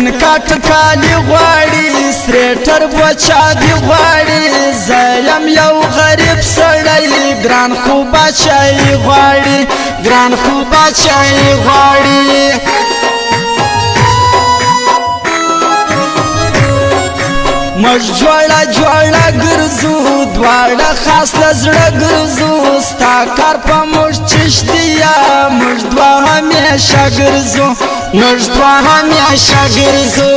سپین کاټ کالی غواړي سریټر بچا دی غواړي زیم یو غریب سړی ګران خو بچای غواړي ګران خو بچای غواړي مش جوړه جوړه ګرځو دواړه خاص لزړه ګرځو ستا کار په موږ چشتیا موږ دوا همیشه ګرځو موږ دوا همیشه ګرځو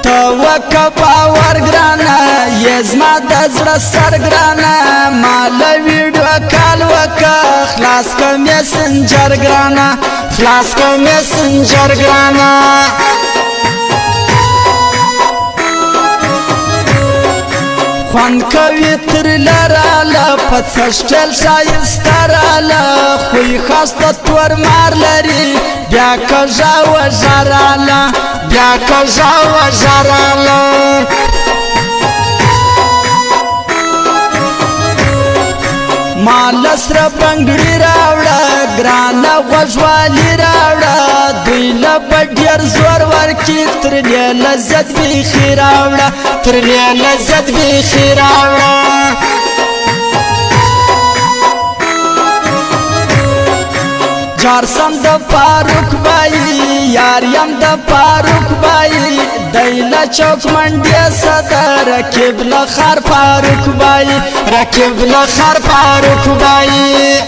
توکه باور ګرانه یې زما د زړه سر ګرانه مال ویډیو کال وکه خلاص که میسنجر ګرانه خلاص که میسنجر ګرانه خوند کوي تر لراله په څشټل ښایسته راله خوی خاسته تور مار لري بیا کږه وژراله بیا کږه وژراله مال سره بنګړي راوړه ګرانه غوږوالي راوړه دوی له به ډېر زور ورکي تر دې لذت بیخي راوړه تر دې لذت بیخي راوړه جار سم د فاروق بای یار یم د فاروق بای دیله چوک منډي صدر رکیب له خر فاروق بای رکیب له خر فاروق بای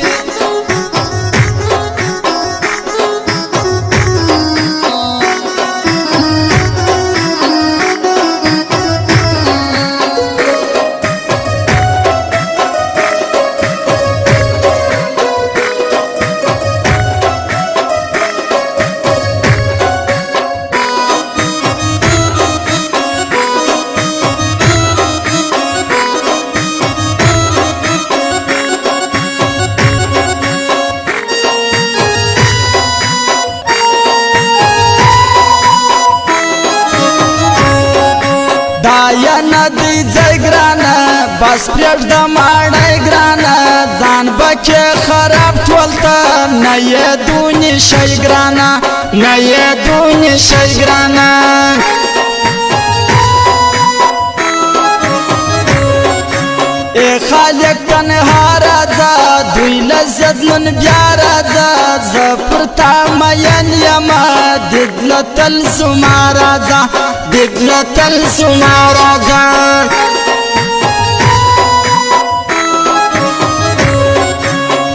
دایا ندی ځای ګرانه بس پرېږده ماړی ګرانه ځان بکې خراب ټول ته نه یې دونې شی ګرانه نه یې دونې شی ګرانه ای خالق تنها راځه دوی لذت نن بیا راځه زه پر تا مین یمه دیدله تل زما راځه دیدله تل زما راځه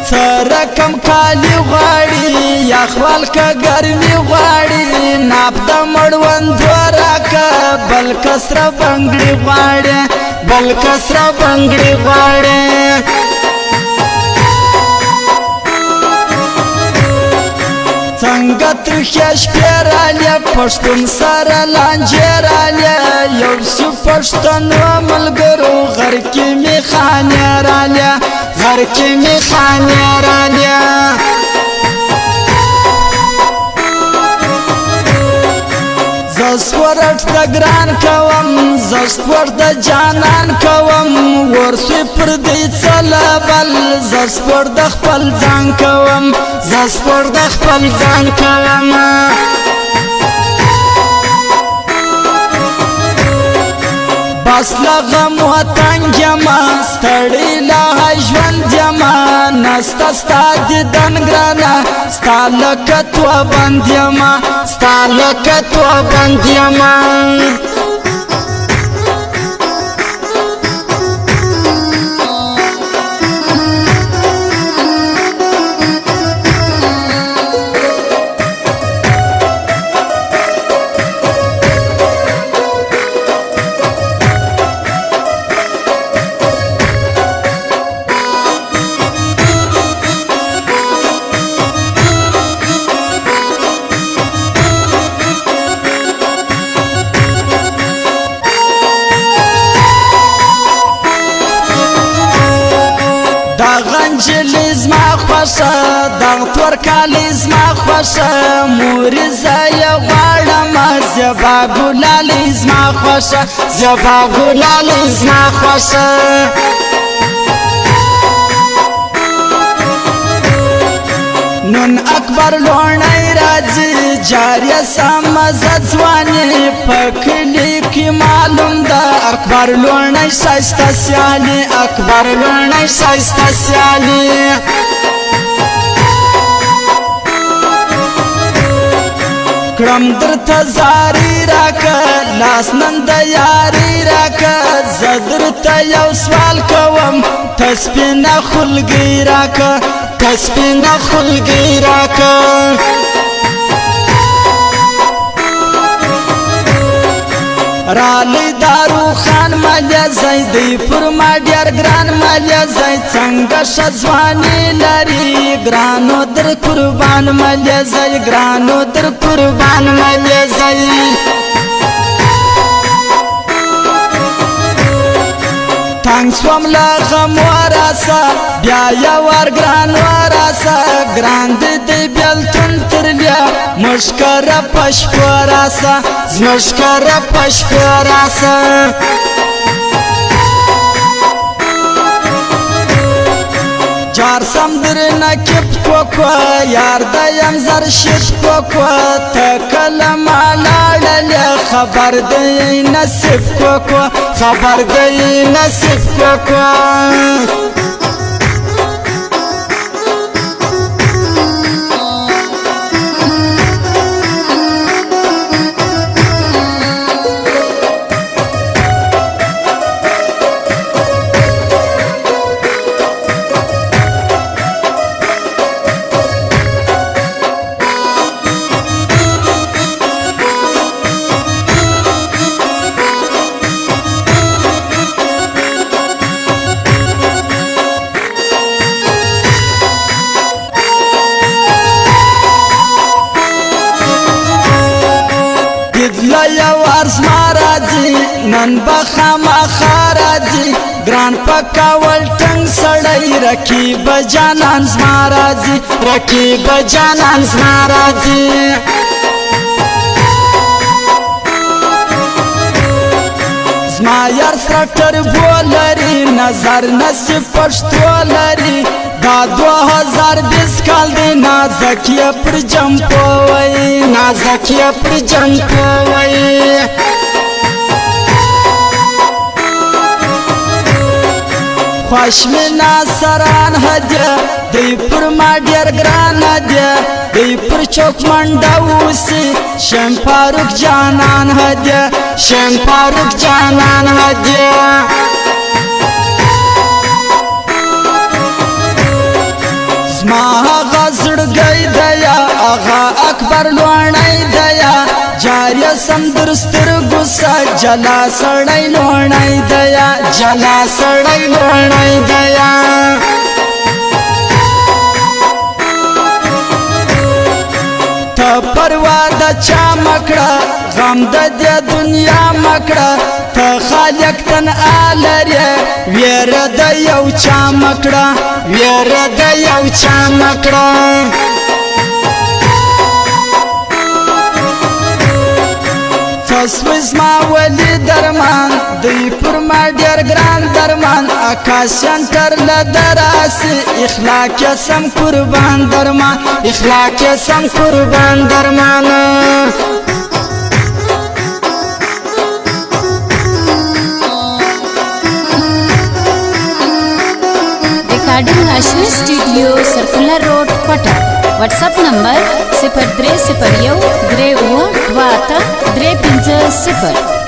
څه رقم کالي غواړي یخوال که ګرمي غواړي ناپ د مړوندو راکه بل کسره بنګړي غواړي بل کسره بنګړي غواړي څنګه ترخې شپې رالې پښتون سره لانجې رالې یو څو پښتنو ملګرو غر کې مې خانې رالې غر کې مې خانې رالې زه سپورټ د ګران کوم زه سپورټ د جانان کوم ورسوی پر دی څلبل زه سپورټ د خپل ځان کوم زه سپورټ د خپل ځان کوم بس له غم وطن یمه ستړی له ژوند یمه نسته ستا دیدن ګرانه ستا له کتوه بند یمه ستا له کتوه بند یمه غنجلی زما خوشه دغ تور کالی زما خوشه مورې زه یې غواړم زیبا ګلالی زما خوشه زیبا ګلالی زما خوشه نن اکبر لونای راځي جاریه سمزه ځواني پکلی کی معلوم ده اکبر لونای شایسته سیالي اکبر لونای شایسته سیالي کرم درته زاری راکه لاس نن د یاری راکه زه درته یو سوال کوم ته سپینه خلګۍ راکه ته سپینه خلګۍ راکه رالی دارو خان مالیه زی دی پر ما ډیر ګران مالیه زی څنګه ښه ځواني لري ګرانو در قربان مالیه زی ګرانو در قربان مالیه زی تنگ سوم له غم وراسه بیا یوار ګران وراسه ګران دی بیلتون ترلیا مشکره پشپو راسه زمشکره پشپو راسه جار سمدر نکب کوکو یار دیم زرشت کوکو تکل مالالی خبر دی نصیب کوکو خبر دی نصیب کوکو یو عرض ما راځي نن بخامخا راځي ګران پکول ټنګ سړی رقیب جانان زما راځي رقیب جانان زما راځي زما یار سره ټربو لري نظر نصیب پښتو لري دا 2020 کال دی نازک یې پر جمپو وای نازک یې پر جمپو وای خوش می ناصران هدیه دی پر ما ډیر ګران هدیه دی پر چوک منډه اوسي شم فاروق جانان هدیه شم فاروق جانان هدیه زما هغه زړګی دیا هغه اکبر لونی دیا جاریه سمدر سترګو سه جلا سړی لونی دیا جلا سړی لونی دیا ته پروا د چا مکړه غم د دې دنیا مکړه ته خالق تنها لرې ویره د یو چا مکړه ویره د یو چا مکړه فسوز ما ولی درمان دی پر ما ډیر ګران درمان آکاش سنټر لدراسی اخلاق سم قربان درمان اخلاق سم قربان درمان recording Hashmi studio circular road Kota WhatsApp number 0301 3 2 3 5 0